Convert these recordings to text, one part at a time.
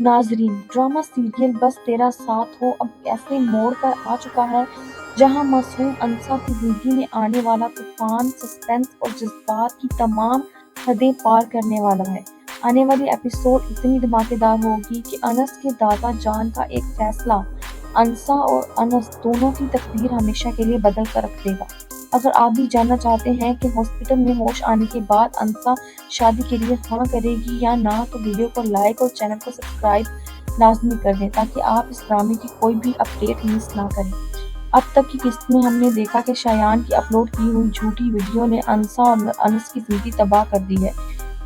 नाजरीन, drama serial बस तेरा साथ हो अब ऐसे मोड़ पर आ चुका है जहां मासूम अंसा की जिंदगी में आने वाला तूफान सस्पेंस और जज्बात की तमाम हदें पार करने वाला है। आने वाली एपिसोड इतनी धमाकेदार होगी कि अनस के दादा जान का एक फैसला अंसा और अनस दोनों की तकदीर हमेशा के लिए बदल कर रख देगा। अगर आप भी जानना चाहते हैं कि हॉस्पिटल में होश आने के बाद अंसा शादी के लिए हाँ करेगी या ना, तो वीडियो को लाइक और चैनल को सब्सक्राइब लाजमी कर दें ताकि आप इस ड्रामे की कोई भी अपडेट मिस ना करें। अब तक की किस्त में हमने देखा कि शायान की अपलोड की हुई झूठी वीडियो ने अंसा और अनस की जिंदगी तबाह कर दी है।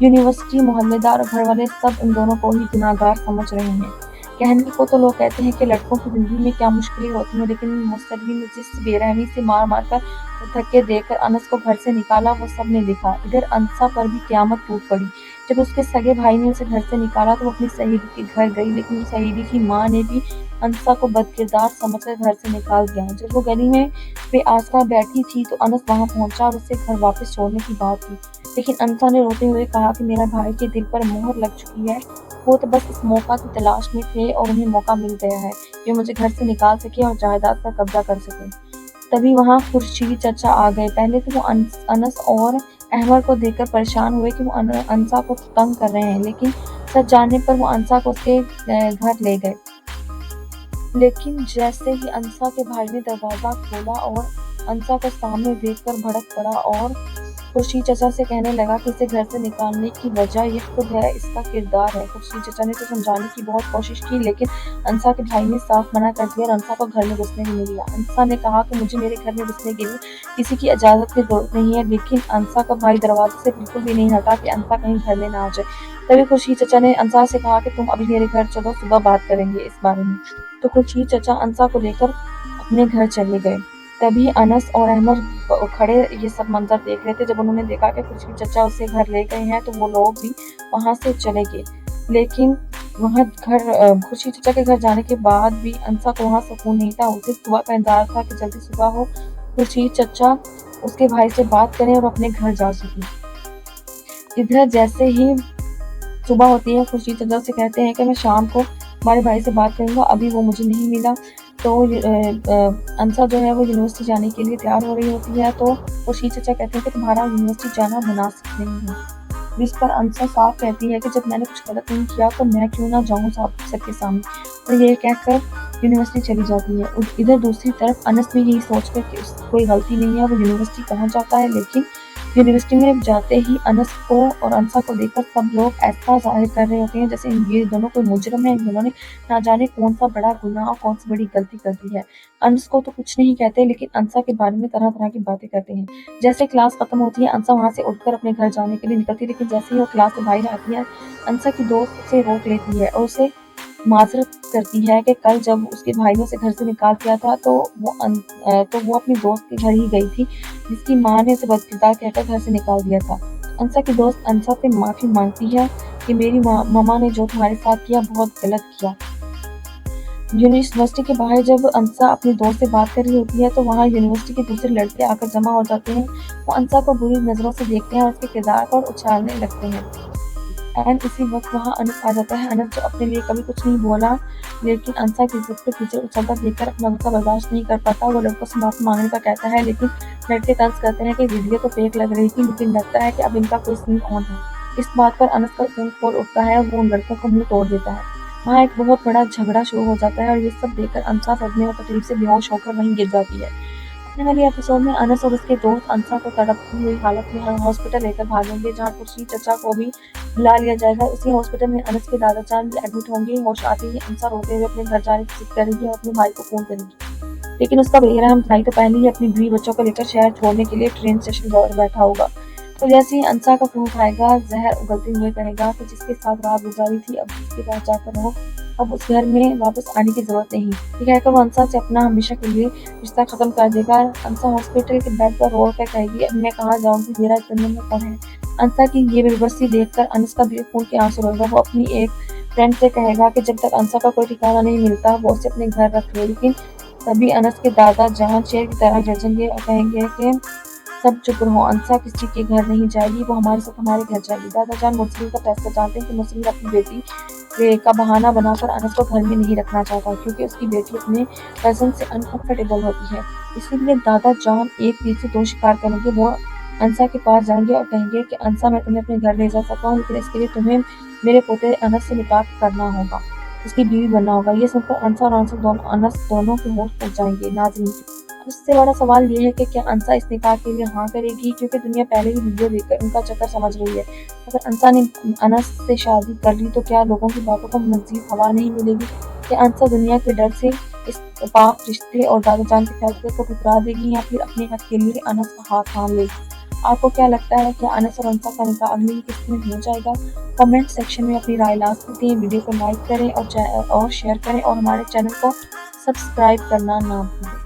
यूनिवर्सिटी, मोहल्लेदार और घर वाले सब इन दोनों को ही गुनाहगार समझ रहे हैं। कहने को तो लोग कहते हैं कि लड़कों की जिंदगी में क्या मुश्किलें होती हैं, लेकिन मुस्तकबिल में जिस बेरहमी से मार मार कर धक्के देकर अनस को घर से निकाला वो सब ने देखा। इधर अंसा पर भी क़यामत टूट पड़ी। जब उसके सगे भाई ने उसे घर से निकाला तो वो अपनी सहेली के घर गई, लेकिन सहेली की माँ ने भी अंसा को बदकिरदार समझकर घर से निकाल दिया। जब वो गली में बेआसरा बैठी थी तो अनस वहां पहुंचा और उसे घर वापस छोड़ने की बात की, लेकिन अंसा ने रोते हुए कहा कि मेरा भाई के दिल पर मोहर लग चुकी है, वो तो बस इस मौका की तलाश में थे और उन्हें मौका मिल गया है कि मुझे घर से निकाल सके और जायदाद पर कब्जा कर सके। तभी वहां खुर्शीद चाचा आ गए। पहले तो वो अनस और अहमद को देखकर परेशान हुए कि वो अंसा को तंग कर रहे हैं, लेकिन सच जानने पर वो अंसा को उसके घर ले गए। लेकिन जैसे ही अंसा के भाई ने दरवाजा खोला और अंसा को सामने देखकर भड़क पड़ा और खुर्शीद चाचा से कहने लगा कि इसे घर से निकालने की वजह ये खुद है, इसका किरदार है। खुर्शीद चाचा ने तो समझाने की बहुत कोशिश की, लेकिन अंसा के भाई ने साफ मना कर दिया और अंसा को घर में घुसने ही नहीं दिया। अंसा ने कहा कि मुझे मेरे घर में घुसने के लिए किसी की इजाजत की जरूरत नहीं है, लेकिन अंसा का भाई दरवाजे से बिल्कुल भी नहीं हटा कि अंसा कहीं घर में ना आ जाए। तभी खुर्शीद चाचा ने अंसा से कहा कि तुम अभी मेरे घर चलो, सुबह बात करेंगे इस बारे में। तो खुर्शीद चाचा अंसा को लेकर अपने घर चले गए। तभी अनस और अहमद खड़े ये सब मंजर देख रहे थे। जब उन्होंने देखा कि खुर्शीद चाचा उसे घर ले गए हैं तो वो लोग भी वहां से चले गए। लेकिन वहां खुर्शीद चाचा के घर जाने के बाद भी अंसा को वहां सुकून नहीं था। उसे सुबह का इंतजार था कि जल्दी सुबह हो, खुर्शीद चाचा उसके भाई से बात करें और अपने घर जा सके। इधर जैसे ही सुबह होती है, खुर्शीद चाचा से कहते हैं कि मैं शाम को हमारे भाई से बात करूंगा, अभी वो मुझे नहीं मिला। तो अंसा जो है वो यूनिवर्सिटी जाने के लिए तैयार हो रही होती है, तो खुर्शीद चाचा कहते हैं कि तुम्हारा यूनिवर्सिटी जाना मुनासिब नहीं है। जिस पर अंसा साफ कहती है कि जब मैंने कुछ गलत नहीं किया तो मैं क्यों ना जाऊं सबके सामने, और ये कहकर यूनिवर्सिटी चली जाती है। इधर दूसरी तरफ अनस भी यही सोचकर कि उसकी कोई गलती नहीं है वो यूनिवर्सिटी पहुंच जाता है, लेकिन यूनिवर्सिटी में जाते ही अनस को और अंसा को देखकर सब लोग ऐसा जाहिर कर रहे होते हैं जैसे ये दोनों कोई मुजरिम है, इन दोनों ने ना जाने कौन सा बड़ा गुनाह और कौन सी बड़ी गलती कर दी है। अनस को तो कुछ नहीं कहते, लेकिन अंसा के बारे में तरह तरह की बातें करते हैं। जैसे क्लास खत्म होती है, अंसा वहां से उठकर अपने घर जाने के लिए निकलती है, लेकिन जैसे ही वो क्लास से बाहर आती है, अंसा की दोस्त उसे रोक लेती है और उसे माजरत करती है कि कल जब उसके भाई ने उसे घर से निकाल दिया था तो वो अपनी दोस्त के घर ही गई थी, जिसकी माँ ने उसे बदकिरदार कहकर घर से निकाल दिया था। अंसा की दोस्त अंसा से माफी मांगती है कि मेरी मामा ने जो तुम्हारे साथ किया बहुत गलत किया। यूनिवर्सिटी के बाहर जब अंसा अपनी दोस्त से बात कर रही होती है तो वहाँ यूनिवर्सिटी के दूसरे लड़के आकर जमा हो जाते हैं। वो अंसा को बुरी नजरों से देखते हैं और उसके किरदार पर उछालने लगते हैं। एंड इसी वक्त वहाँ अनस आ जाता है। अनस जो अपने लिए कभी कुछ नहीं बोला, लेकिन अंसा की इज्जत पे पीछे उछलता देखकर अपना गुस्सा बर्दाश्त नहीं कर पाता। वो लड़कों से माफी मांगने का कहता है, लेकिन लड़के तंज करते हैं कि वीडियो तो फेक लग रही थी, लेकिन लगता है कि अब इनका कोई सीन ऑन है। इस बात पर अनस का खून खोल उठता है और वो उन लड़कों को मुंह तोड़ देता है। वहाँ एक बहुत बड़ा झगड़ा शुरू हो जाता है और ये सब देखकर अंसा सदमे और तकलीफ से बेहोश होकर वहीं गिर जाती है। आने वाली एपिसोड में अनस और उसके दोस्त अंसा को तड़पती हुई हालत में हॉस्पिटल लेकर भागेंगे, जहाँ खुर्शीद चाचा को भी बुला लिया जाएगा। उसी हॉस्पिटल में अनस के दादा जान भी एडमिट होंगे। होश आते ही अंसा रोते हुए अपने घर जाने की जिद करेगी और अपने भाई को फोन करेगी, लेकिन उसका बेरहम भाई तो पहले ही अपनी बीवी बच्चों को लेकर शहर छोड़ने के लिए ट्रेन स्टेशन पर बैठा होगा। तो जैसे ही अंसा का फोन उठाएगा, जहर उगलते हुए कहेगा कि जिसके साथ रात गुजारी थी अब उसके पास जाकर रहो, अब उस घर में वापस आने की जरूरत नहीं। ये कहकर वो अंसा से अपना हमेशा के लिए रिश्ता खत्म कर देगा। अंसा हॉस्पिटल के बेड पर रो कर कहेगी, अब मैं कहाँ जाऊंगी, मेरा इस दुनिया में कौन है। अंसा की ये बेबसी देखकर अनस का भी खून के आंसू रोएगा। वो अपनी एक फ्रेंड से कहेगा कि जब तक अंसा का कोई ठिकाना नहीं मिलता वो उसे अपने घर रख ले, लेकिन तभी अनस के दादा जहाँ शेर की तरह गरजेंगे और कहेंगे कि सब चुप रहो, अंसा किसी के घर नहीं जाएगी, वो हमारे साथ हमारे घर जाएगी। दादा जान मुर्सलीन का फैसला जानते हैं कि मुर्सलीन अपनी बेटी का बहाना बनाकर अनस को घर में नहीं रखना चाहता क्योंकि उसकी बेटी अपने कज़न से अनकंफर्टेबल होती है। इसीलिए दादा जॉन एक तीर से 2 शिकार करेंगे। वो अंसा के पास जाएँगे और कहेंगे कि अंसा, मैं तुम्हें अपने घर ले जा सकता हूँ, लेकिन इसके लिए तुम्हें मेरे पोते अनस से निकाह करना होगा, उसकी बीवी बनना होगा। ये सुनकर अंसा और अनस दोनों के होश उड़ जाएँगे। नाज़रीन, अब इससे बड़ा सवाल ये है कि क्या अंसा इस निकाह के लिए हाँ करेगी, क्योंकि दुनिया पहले ही वीडियो देखकर उनका चक्कर समझ रही है। अगर अंसा ने अनस से शादी कर ली तो क्या लोगों की बातों को मज़ीद हवा नहीं मिलेगी? क्या अंसा दुनिया के डर से इस पाक रिश्ते और दादा जान के फैसले को ठुकरा देगी या फिर अपने हक के लिए अनस का हाथ थाम लेगी? आपको क्या लगता है, क्या अनस और अंसा का निकाह अगली किस्त में हो जाएगा? कमेंट सेक्शन में अपनी राय लाजमी दें, वीडियो को लाइक करें और शेयर करें और हमारे चैनल को सब्सक्राइब करना ना भूलें।